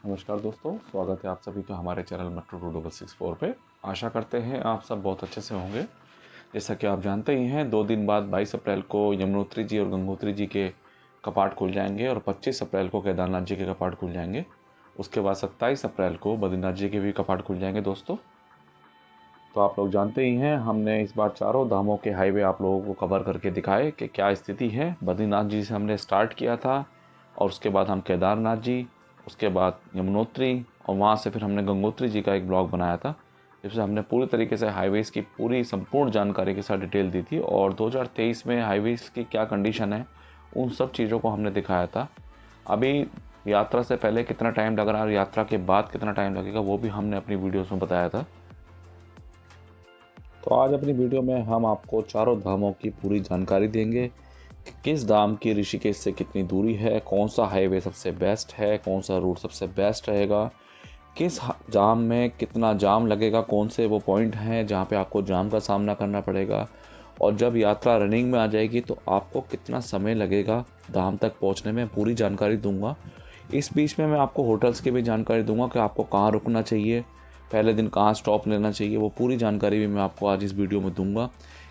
नमस्कार दोस्तों, स्वागत है आप सभी का हमारे चैनल मेट्रो 2664 पे। आशा करते हैं आप सब बहुत अच्छे से होंगे। जैसा कि आप जानते ही हैं, 2 दिन बाद 22 अप्रैल को यमुनोत्री जी और गंगोत्री जी के कपाट खुल जाएंगे और 25 अप्रैल को केदारनाथ जी के कपाट खुल जाएंगे। उसके बाद 27 अप्रैल को बद्रीनाथ जी के भी कपाट खुल जाएंगे दोस्तों। तो आप लोग जानते ही हैं, हमने इस बार चारों धामों के हाईवे आप लोगों को कवर करके दिखाए कि क्या स्थिति है। बद्रीनाथ जी से हमने स्टार्ट किया था और उसके बाद हम केदारनाथ जी, उसके बाद यमुनोत्री और वहाँ से फिर हमने गंगोत्री जी का एक ब्लॉग बनाया था, जिसमें हमने पूरी तरीके से हाईवेज़ की पूरी संपूर्ण जानकारी के साथ डिटेल दी थी और 2023 में हाईवेज़ की क्या कंडीशन है उन सब चीज़ों को हमने दिखाया था। अभी यात्रा से पहले कितना टाइम लग रहा है और यात्रा के बाद कितना टाइम लगेगा वो भी हमने अपनी वीडियोस में बताया था। तो आज अपनी वीडियो में हम आपको चारों धामों की पूरी जानकारी देंगे कि किस धाम की ऋषिकेश से कितनी दूरी है, कौन सा हाईवे सबसे बेस्ट है, कौन सा रूट सबसे बेस्ट रहेगा, किस जाम में कितना जाम लगेगा, कौन से वो पॉइंट हैं जहाँ पे आपको जाम का सामना करना पड़ेगा, और जब यात्रा रनिंग में आ जाएगी तो आपको कितना समय लगेगा धाम तक पहुँचने में, पूरी जानकारी दूंगा। इस बीच में मैं आपको होटल्स की भी जानकारी दूंगा कि आपको कहाँ रुकना चाहिए, पहले दिन कहाँ स्टॉप लेना चाहिए, वो पूरी जानकारी भी मैं आपको आज इस वीडियो में दूंगा।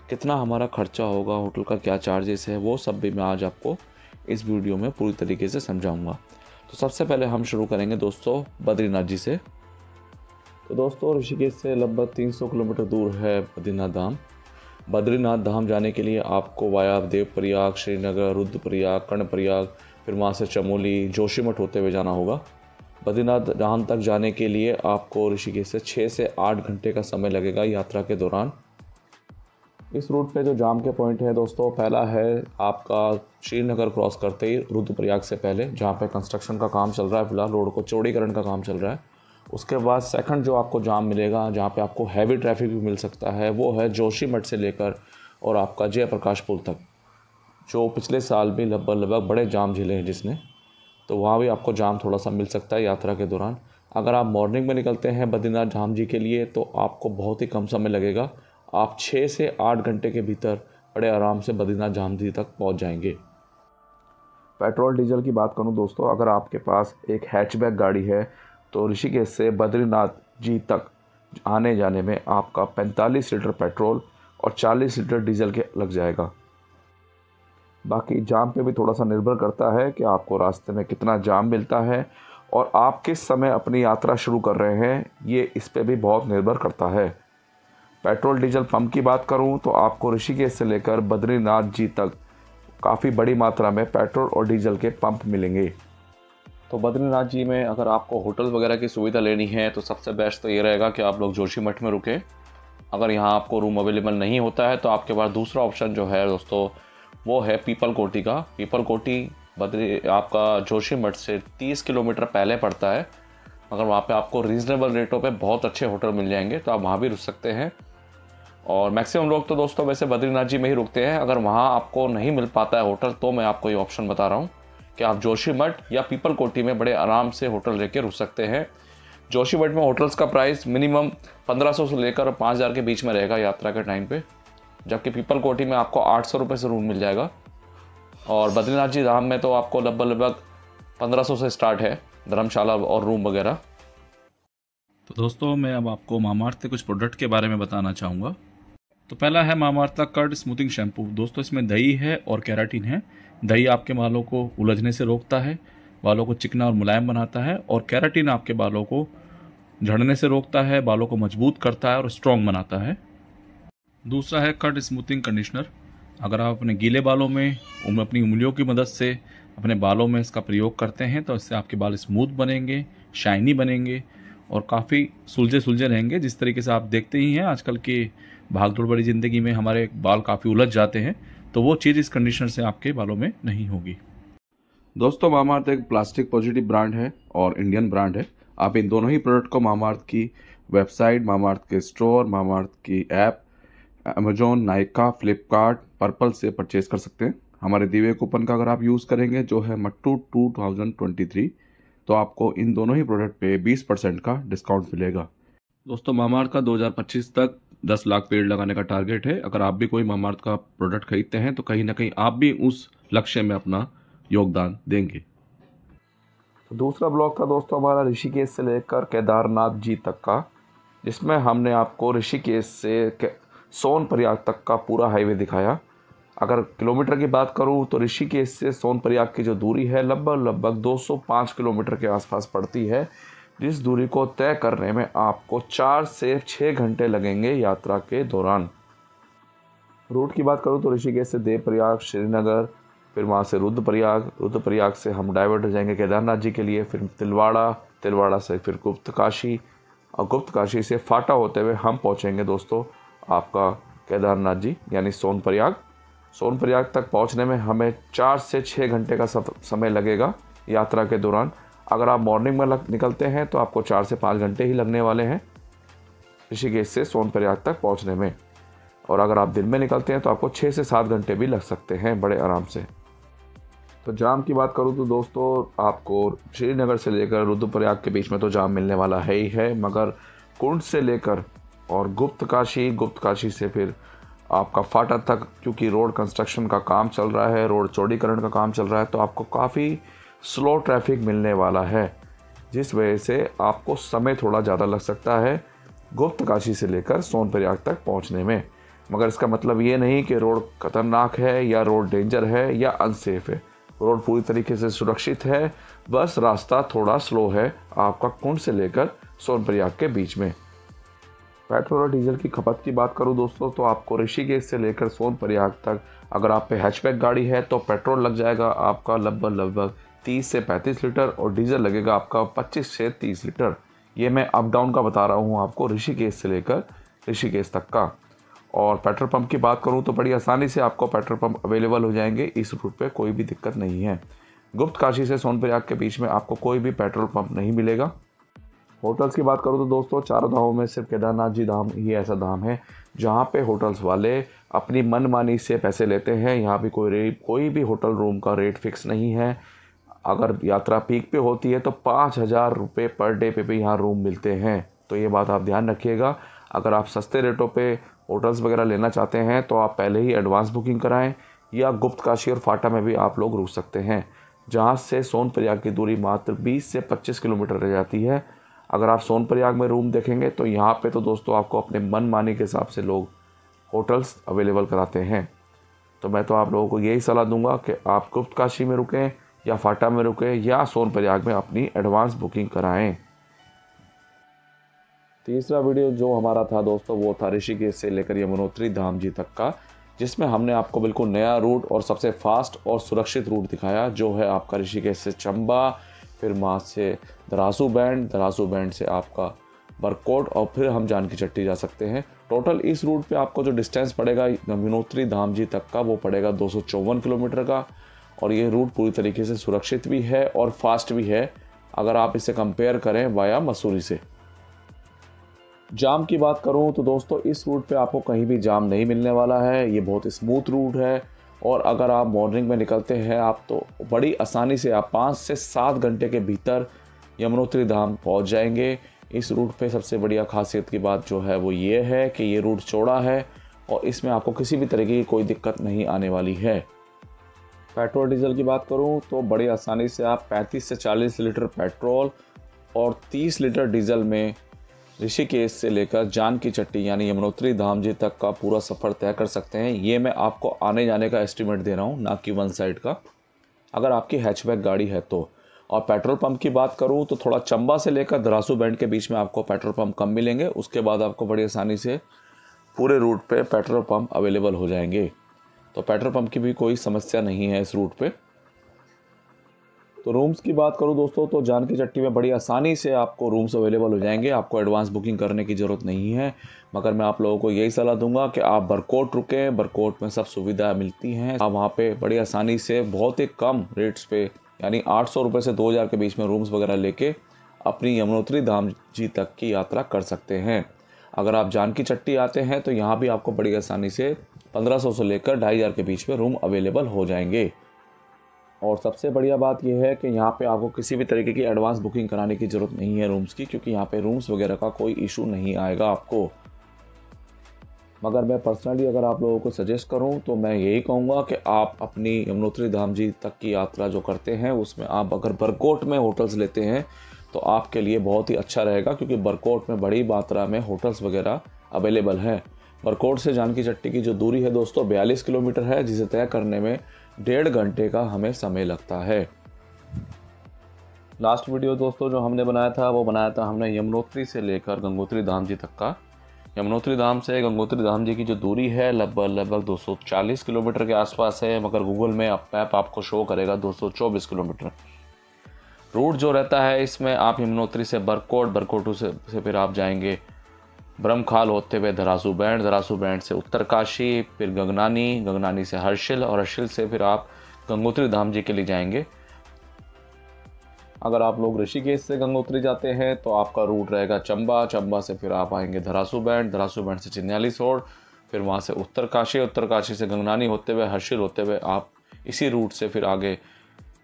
कितना हमारा खर्चा होगा, होटल का क्या चार्जेस है, वो सब भी मैं आज आपको इस वीडियो में पूरी तरीके से समझाऊंगा। तो सबसे पहले हम शुरू करेंगे दोस्तों बद्रीनाथ जी से। तो दोस्तों ऋषिकेश से लगभग 300 किलोमीटर दूर है बद्रीनाथ धाम। बद्रीनाथ धाम जाने के लिए आपको वाया देवप्रयाग, श्रीनगर, रुद्रप्रयाग, कर्णप्रयाग, फिर वहाँ से चमोली, जोशीमठ होते हुए जाना होगा। बद्रीनाथ धाम तक जाने के लिए आपको ऋषिकेश से 6 से 8 घंटे का समय लगेगा यात्रा के दौरान। इस रूट पे जो जाम के पॉइंट है दोस्तों, पहला है आपका श्रीनगर क्रॉस करते ही रुद्रप्रयाग से पहले, जहाँ पे कंस्ट्रक्शन का काम चल रहा है, फिलहाल रोड को चौड़ीकरण का काम चल रहा है। उसके बाद सेकंड जो आपको जाम मिलेगा, जहाँ पे आपको हैवी ट्रैफिक भी मिल सकता है, वो है जोशीमठ से लेकर और आपका जयप्रकाश पुल तक, जो पिछले साल भी लगभग बड़े जाम झेले हैं जिसने। तो वहाँ भी आपको जाम थोड़ा सा मिल सकता है यात्रा के दौरान। अगर आप मॉर्निंग में निकलते हैं बद्रीनाथ धाम जी के लिए तो आपको बहुत ही कम समय लगेगा। आप 6 से 8 घंटे के भीतर बड़े आराम से बद्रीनाथ धाम जी तक पहुँच जाएंगे। पेट्रोल डीजल की बात करूं दोस्तों, अगर आपके पास एक हैचबैक गाड़ी है तो ऋषिकेश से बद्रीनाथ जी तक आने जाने में आपका 45 लीटर पेट्रोल और 40 लीटर डीजल के लग जाएगा। बाकी जाम पे भी थोड़ा सा निर्भर करता है कि आपको रास्ते में कितना जाम मिलता है और आप किस समय अपनी यात्रा शुरू कर रहे हैं, ये इस पे भी बहुत निर्भर करता है। पेट्रोल डीजल पंप की बात करूं तो आपको ऋषिकेश से लेकर बद्रीनाथ जी तक काफ़ी बड़ी मात्रा में पेट्रोल और डीजल के पंप मिलेंगे। तो बद्रीनाथ जी में अगर आपको होटल वगैरह की सुविधा लेनी है तो सबसे बेस्ट तो ये रहेगा कि आप लोग जोशीमठ में रुकें। अगर यहाँ आपको रूम अवेलेबल नहीं होता है तो आपके पास दूसरा ऑप्शन जो है दोस्तों, वो है पीपल कोटी का। पीपल कोटी आपका जोशीमठ से 30 किलोमीटर पहले पड़ता है, मगर वहाँ पे आपको रीज़नेबल रेटों पे बहुत अच्छे होटल मिल जाएंगे, तो आप वहाँ भी रुक सकते हैं। और मैक्सिमम लोग तो दोस्तों वैसे बद्रीनाथ जी में ही रुकते हैं। अगर वहाँ आपको नहीं मिल पाता है होटल तो मैं आपको ये ऑप्शन बता रहा हूँ कि आप जोशीमठ या पीपल कोटी में बड़े आराम से होटल लेके रुक सकते हैं। जोशीमठ में होटल्स का प्राइस मिनिमम 1500 से लेकर 5000 के बीच में रहेगा यात्रा के टाइम पे, जबकि पीपल कोटी में आपको 800 रुपये से रूम मिल जाएगा। और बद्रीनाथ जी धाम में तो आपको लगभग 1500 से स्टार्ट है धर्मशाला और रूम वगैरह। तो दोस्तों मैं अब आपको मामाअर्थ के कुछ प्रोडक्ट के बारे में बताना चाहूँगा। तो पहला है मामाअर्थ का कर्ड स्मूथिंग शैम्पू। दोस्तों इसमें दही है और कैराटीन है। दही आपके बालों को उलझने से रोकता है, बालों को चिकना और मुलायम बनाता है, और कैराटीन आपके बालों को झड़ने से रोकता है, बालों को मजबूत करता है और स्ट्रॉन्ग बनाता है। दूसरा है कर्ड स्मूथिंग कंडीशनर। अगर आप अपने गीले बालों में अपनी उंगलियों की मदद से अपने बालों में इसका प्रयोग करते हैं तो इससे आपके बाल स्मूथ बनेंगे, शाइनी बनेंगे और काफ़ी सुलझे सुलझे रहेंगे। जिस तरीके से आप देखते ही हैं आजकल की भागदौड़ भरी ज़िंदगी में हमारे बाल काफ़ी उलझ जाते हैं, तो वो चीज़ इस कंडीशनर से आपके बालों में नहीं होगी। दोस्तों मामाअर्थ एक प्लास्टिक पॉजिटिव ब्रांड है और इंडियन ब्रांड है। आप इन दोनों ही प्रोडक्ट को मामाअर्थ की वेबसाइट, मामाअर्थ के स्टोर, मामाअर्थ की app, Amazon, Nykaa, Flipkart, purple से परचेज कर सकते हैं। हमारे दिए हुए कूपन का अगर आप यूज़ करेंगे जो है मट्टू 2023, तो आपको इन दोनों ही प्रोडक्ट पे 20% का डिस्काउंट मिलेगा। दोस्तों मामाअर्थ का 2025 तक 10 लाख पेड़ लगाने का टारगेट है। अगर आप भी कोई मामाअर्थ का प्रोडक्ट खरीदते हैं तो कहीं ना कहीं आप भी उस लक्ष्य में अपना योगदान देंगे। दूसरा ब्लॉग था दोस्तों हमारा ऋषिकेश से लेकर केदारनाथ जी तक का, जिसमें हमने आपको ऋषिकेश से सोनप्रयाग तक का पूरा हाईवे दिखाया। अगर किलोमीटर की बात करूं तो ऋषिकेश से सोनप्रयाग की जो दूरी है लगभग 205 किलोमीटर के आसपास पड़ती है, जिस दूरी को तय करने में आपको 4 से 6 घंटे लगेंगे यात्रा के दौरान। रूट की बात करूं तो ऋषिकेश से देवप्रयाग, श्रीनगर, फिर वहाँ से रुद्रप्रयाग से हम डाइवर्ट हो जाएंगे केदारनाथ जी के लिए, फिर तिलवाड़ा से फिर गुप्तकाशी, और गुप्तकाशी से फाटा होते हुए हम पहुँचेंगे दोस्तों आपका केदारनाथ जी यानी सोनप्रयाग तक पहुंचने में हमें 4 से 6 घंटे का समय लगेगा यात्रा के दौरान। अगर आप मॉर्निंग में निकलते हैं तो आपको 4 से 5 घंटे ही लगने वाले हैं ऋषिकेश से सोनप्रयाग तक पहुंचने में, और अगर आप दिन में निकलते हैं तो आपको 6 से 7 घंटे भी लग सकते हैं बड़े आराम से। तो जाम की बात करूँ तो दोस्तों आपको श्रीनगर से लेकर रुद्रप्रयाग के बीच में तो जाम मिलने वाला है ही है, मगर कुंड से लेकर और गुप्तकाशी से फिर आपका फाटा तक, क्योंकि रोड कंस्ट्रक्शन का काम चल रहा है, रोड चौड़ीकरण का काम चल रहा है, तो आपको काफ़ी स्लो ट्रैफिक मिलने वाला है, जिस वजह से आपको समय थोड़ा ज़्यादा लग सकता है गुप्तकाशी से लेकर सोनप्रयाग तक पहुंचने में। मगर इसका मतलब ये नहीं कि रोड खतरनाक है या रोड डेंजर है या अनसेफ है। रोड पूरी तरीके से सुरक्षित है, बस रास्ता थोड़ा स्लो है आपका कुंड से लेकर सोनप्रयाग के बीच में। पेट्रोल और डीजल की खपत की बात करूं दोस्तों तो आपको ऋषिकेश से लेकर सोनप्रयाग तक अगर आप पे हैचबैक गाड़ी है तो पेट्रोल लग जाएगा आपका लगभग 30 से 35 लीटर और डीजल लगेगा आपका 25 से 30 लीटर। ये मैं अप डाउन का बता रहा हूँ आपको ऋषिकेश से लेकर ऋषिकेश तक का। और पेट्रोल पंप की बात करूँ तो बड़ी आसानी से आपको पेट्रोल पंप अवेलेबल हो जाएंगे, इस रूट पे कोई भी दिक्कत नहीं है। गुप्तकाशी से सोनप्रयाग के बीच में आपको कोई भी पेट्रोल पंप नहीं मिलेगा। होटल्स की बात करूँ तो दोस्तों चारों धामों में सिर्फ केदारनाथ जी धाम ही ऐसा धाम है जहाँ पे होटल्स वाले अपनी मनमानी से पैसे लेते हैं। यहाँ भी कोई भी होटल रूम का रेट फिक्स नहीं है। अगर यात्रा पीक पे होती है तो 5,000 रुपये पर डे पे भी यहाँ रूम मिलते हैं, तो ये बात आप ध्यान रखिएगा। अगर आप सस्ते रेटों पे होटल्स वगैरह लेना चाहते हैं तो आप पहले ही एडवांस बुकिंग कराएं, या गुप्तकाशी और फाटा में भी आप लोग रुक सकते हैं, जहाँ से सोनप्रयाग की दूरी मात्र 20 से 25 किलोमीटर रह जाती है। अगर आप सोनप्रयाग में रूम देखेंगे तो यहाँ पे तो दोस्तों आपको अपने मन मानी के हिसाब से लोग होटल्स अवेलेबल कराते हैं। तो मैं तो आप लोगों को यही सलाह दूंगा कि आप गुप्तकाशी में रुकें या फाटा में रुकें या सोनप्रयाग में अपनी एडवांस बुकिंग कराएं। तीसरा वीडियो जो हमारा था दोस्तों वो था ऋषिकेश से लेकर यमुनोत्री धाम जी तक का, जिसमें हमने आपको बिल्कुल नया रूट और सबसे फास्ट और सुरक्षित रूट दिखाया, जो है आपका ऋषिकेश से चंबा, फिर वहाँ से दरासू बैंड से आपका बरकोट, और फिर हम जानकी चट्टी जा सकते हैं। टोटल इस रूट पे आपको जो डिस्टेंस पड़ेगा यमुनोत्री धाम जी तक का वो पड़ेगा 254 किलोमीटर का, और ये रूट पूरी तरीके से सुरक्षित भी है और फास्ट भी है अगर आप इसे कंपेयर करें वाया मसूरी से। जाम की बात करूं तो दोस्तों इस रूट पे आपको कहीं भी जाम नहीं मिलने वाला है, ये बहुत स्मूथ रूट है, और अगर आप मॉर्निंग में निकलते हैं आप तो बड़ी आसानी से आप 5 से 7 घंटे के भीतर यमुनोत्री धाम पहुंच जाएंगे। इस रूट पे सबसे बढ़िया खासियत की बात जो है वो ये है कि ये रूट चौड़ा है और इसमें आपको किसी भी तरह की कोई दिक्कत नहीं आने वाली है। पेट्रोल डीजल की बात करूं तो बड़ी आसानी से आप 35 से 40 लीटर पेट्रोल और 30 लीटर डीजल में ऋषिकेश से लेकर जानकी चट्टी यानी यमुनोत्री धाम जी तक का पूरा सफ़र तय कर सकते हैं। ये मैं आपको आने जाने का एस्टिमेट दे रहा हूँ, ना कि वन साइड का, अगर आपकी हैचबैक गाड़ी है तो। और पेट्रोल पंप की बात करूँ तो थोड़ा चंबा से लेकर दरासू बैंड के बीच में आपको पेट्रोल पंप कम मिलेंगे, उसके बाद आपको बड़ी आसानी से पूरे रूट पे पेट्रोल पंप अवेलेबल हो जाएंगे। तो पेट्रोल पंप की भी कोई समस्या नहीं है इस रूट पे। तो रूम्स की बात करूं दोस्तों तो जानकी चट्टी में बड़ी आसानी से आपको रूम्स अवेलेबल हो जाएंगे, आपको एडवांस बुकिंग करने की ज़रूरत नहीं है। मगर मैं आप लोगों को यही सलाह दूंगा कि आप बरकोट रुकें, बरकोट में सब सुविधा मिलती हैं। आप वहाँ पे बड़ी आसानी से बहुत ही कम रेट्स पे यानी 800 रुपये से 2000 के बीच में रूम्स वगैरह लेके अपनी यमुनोत्री धाम जी तक की यात्रा कर सकते हैं। अगर आप जानकी चट्टी आते हैं तो यहाँ भी आपको बड़ी आसानी से 1500 से लेकर 2500 के बीच में रूम अवेलेबल हो जाएंगे। और सबसे बढ़िया बात यह है कि यहाँ पे आपको किसी भी तरीके की एडवांस बुकिंग कराने की ज़रूरत नहीं है रूम्स की, क्योंकि यहाँ पे रूम्स वगैरह का कोई इशू नहीं आएगा आपको। मगर मैं पर्सनली अगर आप लोगों को सजेस्ट करूं तो मैं यही कहूँगा कि आप अपनी यमुनोत्री धाम जी तक की यात्रा जो करते हैं उसमें आप अगर बरकोट में होटल्स लेते हैं तो आपके लिए बहुत ही अच्छा रहेगा, क्योंकि बरकोट में बड़ी मात्रा में होटल्स वगैरह अवेलेबल हैं। बरकोट से जानकी चट्टी की जो दूरी है दोस्तों 42 किलोमीटर है, जिसे तय करने में 1.5 घंटे का हमें समय लगता है। लास्ट वीडियो दोस्तों जो हमने बनाया था वो बनाया था हमने यमुनोत्री से लेकर गंगोत्री धाम जी तक का। यमुनोत्री धाम से गंगोत्री धाम जी की जो दूरी है लगभग 240 किलोमीटर के आसपास है, मगर गूगल में मैप आपको शो करेगा 224 किलोमीटर। रूट जो रहता है इसमें आप यमुनोत्री से बरकोट से फिर आप जाएंगे ब्रह्मखाल होते हुए धरासू बैंड से उत्तरकाशी, फिर गगनानी से हर्षिल, और हर्षिल से फिर आप गंगोत्री धाम जी के लिए जाएंगे। अगर आप लोग ऋषिकेश से गंगोत्री जाते हैं तो आपका रूट रहेगा चंबा से फिर आप आएंगे धरासू बैंड से चिन्यालीस रोड, फिर वहाँ से उत्तरकाशी से गगनानी होते हुए हर्षिल होते हुए आप इसी रूट से फिर आगे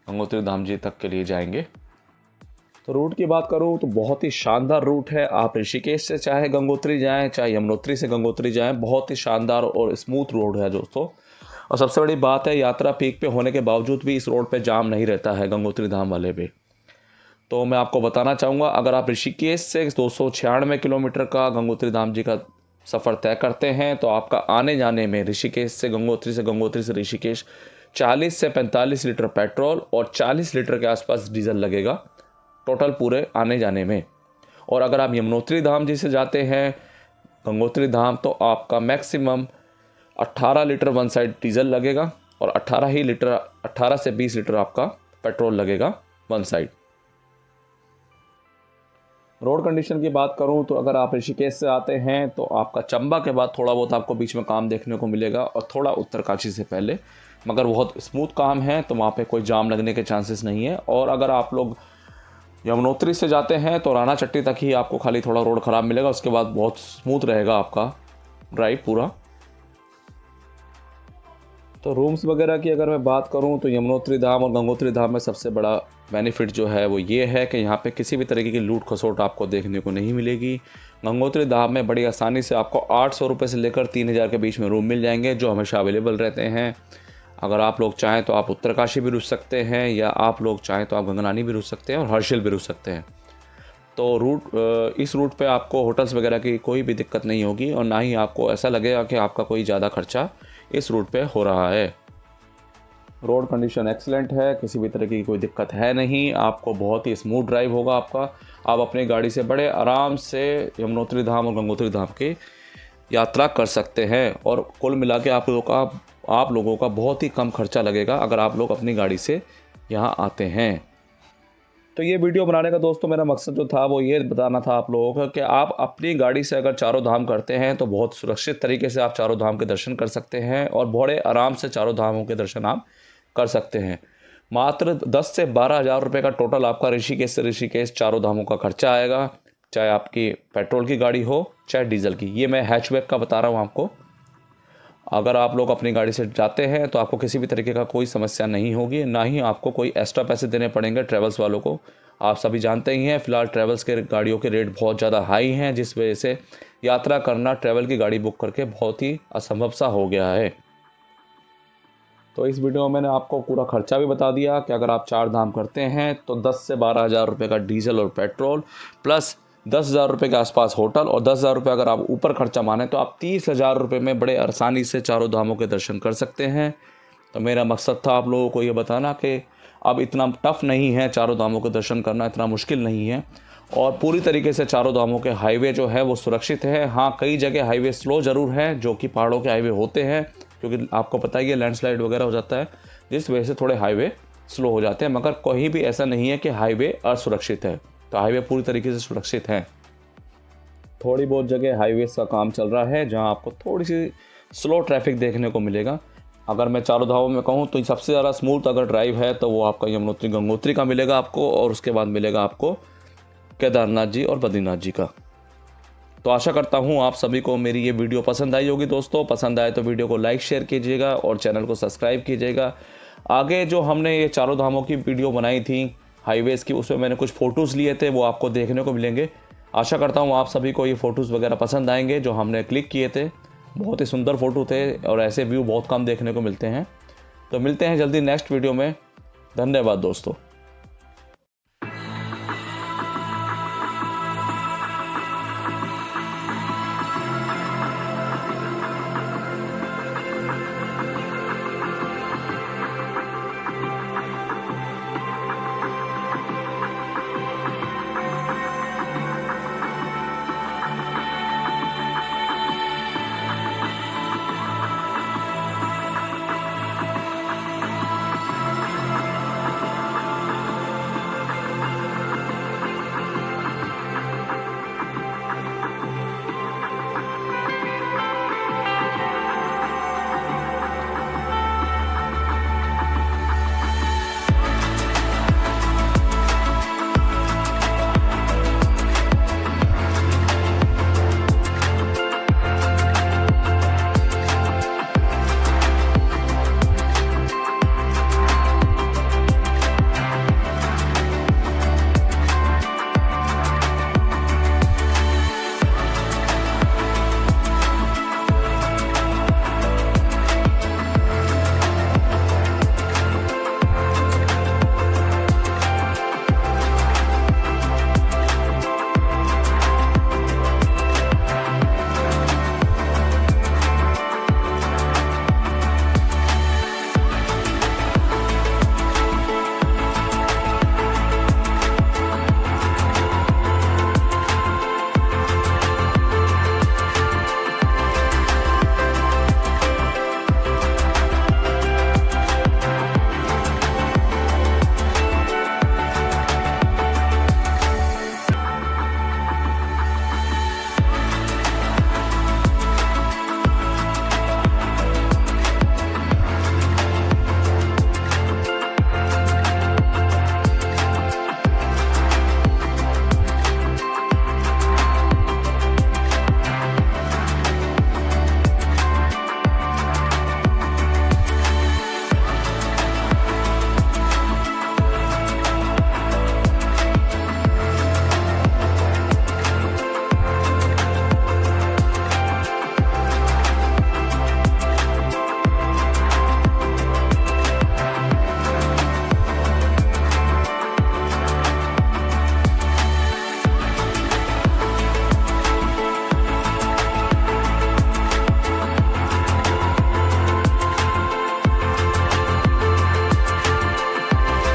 गंगोत्री धाम जी तक के लिए जाएंगे। तो रूट की बात करूँ तो बहुत ही शानदार रूट है। आप ऋषिकेश से चाहे गंगोत्री जाएं चाहे यमुनोत्री से गंगोत्री जाएं, बहुत ही शानदार और स्मूथ रोड है दोस्तों। और सबसे बड़ी बात है यात्रा पीक पे होने के बावजूद भी इस रोड पे जाम नहीं रहता है गंगोत्री धाम वाले पे। तो मैं आपको बताना चाहूँगा, अगर आप ऋषिकेश से 296 किलोमीटर का गंगोत्री धाम जी का सफ़र तय करते हैं तो आपका आने जाने में ऋषिकेश से गंगोत्री से ऋषिकेश 40 से 45 लीटर पेट्रोल और 40 लीटर के आसपास डीजल लगेगा टोटल पूरे आने जाने में। और अगर आप यमुनोत्री धाम जी से जाते हैं गंगोत्री धाम तो आपका maximum 18 litre one side diesel लगेगा और 18 से 20 लीटर आपका पेट्रोल लगेगा वन साइड। रोड कंडीशन की बात करूं तो अगर आप ऋषिकेश से आते हैं तो आपका चंबा के बाद थोड़ा बहुत आपको बीच में काम देखने को मिलेगा और थोड़ा उत्तरकाशी से पहले, मगर बहुत स्मूथ काम है तो वहाँ पे कोई जाम लगने के चांसेस नहीं है। और अगर आप लोग यमुनोत्री से जाते हैं तो राणा चट्टी तक ही आपको खाली थोड़ा रोड ख़राब मिलेगा, उसके बाद बहुत स्मूथ रहेगा आपका ड्राइव पूरा। तो रूम्स वगैरह की अगर मैं बात करूं तो यमुनोत्री धाम और गंगोत्री धाम में सबसे बड़ा बेनिफिट जो है वो ये है कि यहाँ पे किसी भी तरीके की लूट खसोट आपको देखने को नहीं मिलेगी। गंगोत्री धाम में बड़ी आसानी से आपको 800 रुपये से लेकर 3000 के बीच में रूम मिल जाएंगे जो हमेशा अवेलेबल रहते हैं। अगर आप लोग चाहें तो आप उत्तरकाशी भी रुक सकते हैं, या आप लोग चाहें तो आप गंगनानी भी रुक सकते हैं और हर्षिल भी रुक सकते हैं। तो इस रूट पे आपको होटल्स वगैरह की कोई भी दिक्कत नहीं होगी और ना ही आपको ऐसा लगेगा कि आपका कोई ज़्यादा खर्चा इस रूट पे हो रहा है। रोड कंडीशन एक्सीलेंट है, किसी भी तरह की कोई दिक्कत है नहीं, आपको बहुत ही स्मूथ ड्राइव होगा आपका। आप अपनी गाड़ी से बड़े आराम से यमुनोत्री धाम और गंगोत्री धाम की यात्रा कर सकते हैं और कुल मिला के आप लोगों का बहुत ही कम खर्चा लगेगा अगर आप लोग अपनी गाड़ी से यहाँ आते हैं। तो ये वीडियो बनाने का दोस्तों मेरा मकसद जो था वो ये बताना था आप लोगों को कि आप अपनी गाड़ी से अगर चारों धाम करते हैं तो बहुत सुरक्षित तरीके से आप चारों धाम के दर्शन कर सकते हैं और बड़े आराम से चारों धामों के दर्शन आप कर सकते हैं। मात्र 10 से 12 हज़ार रुपये का टोटल आपका ऋषिकेश से ऋषिकेश चारों धामों का खर्चा आएगा, चाहे आपकी पेट्रोल की गाड़ी हो चाहे डीजल की। ये मैं हैचबैक का बता रहा हूँ आपको। अगर आप लोग अपनी गाड़ी से जाते हैं तो आपको किसी भी तरीके का कोई समस्या नहीं होगी, ना ही आपको कोई एक्स्ट्रा पैसे देने पड़ेंगे ट्रैवल्स वालों को। आप सभी जानते ही हैं फ़िलहाल ट्रैवल्स के गाड़ियों के रेट बहुत ज़्यादा हाई हैं, जिस वजह से यात्रा करना ट्रैवल की गाड़ी बुक करके बहुत ही असंभव सा हो गया है। तो इस वीडियो में मैंने आपको पूरा खर्चा भी बता दिया कि अगर आप 4 धाम करते हैं तो 10 से 12 हज़ार रुपये का डीजल और पेट्रोल प्लस 10,000 रुपये के आसपास होटल, और 10,000 रुपये अगर आप ऊपर खर्चा माने तो आप 30,000 रुपये में बड़े आसानी से चारों धामों के दर्शन कर सकते हैं। तो मेरा मकसद था आप लोगों को ये बताना कि अब इतना टफ नहीं है चारों धामों के दर्शन करना, इतना मुश्किल नहीं है और पूरी तरीके से चारों धामों के हाईवे जो है वो सुरक्षित है। हाँ, कई जगह हाईवे स्लो ज़रूर है जो कि पहाड़ों के हाईवे होते हैं, क्योंकि आपको पता ही है लैंडस्लाइड वगैरह हो जाता है जिस वजह से थोड़े हाईवे स्लो हो जाते हैं, मगर कहीं भी ऐसा नहीं है कि हाईवे असुरक्षित है। तो हाईवे पूरी तरीके से सुरक्षित हैं। थोड़ी बहुत जगह हाईवेज का काम चल रहा है जहां आपको थोड़ी सी स्लो ट्रैफिक देखने को मिलेगा। अगर मैं चारों धामों में कहूं तो सबसे ज़्यादा स्मूथ अगर ड्राइव है तो वो आपका यमुनोत्री गंगोत्री का मिलेगा आपको, और उसके बाद मिलेगा आपको केदारनाथ जी और बद्रीनाथ जी का। तो आशा करता हूँ आप सभी को मेरी ये वीडियो पसंद आई होगी दोस्तों। पसंद आए तो वीडियो को लाइक शेयर कीजिएगा और चैनल को सब्सक्राइब कीजिएगा। आगे जो हमने ये चारों धामों की वीडियो बनाई थी हाईवेज़ की, उसमें मैंने कुछ फ़ोटोज़ लिए थे, वो आपको देखने को मिलेंगे। आशा करता हूँ आप सभी को ये फ़ोटोज़ वगैरह पसंद आएंगे जो हमने क्लिक किए थे। बहुत ही सुंदर फ़ोटो थे और ऐसे व्यू बहुत कम देखने को मिलते हैं। तो मिलते हैं जल्दी नेक्स्ट वीडियो में। धन्यवाद दोस्तों।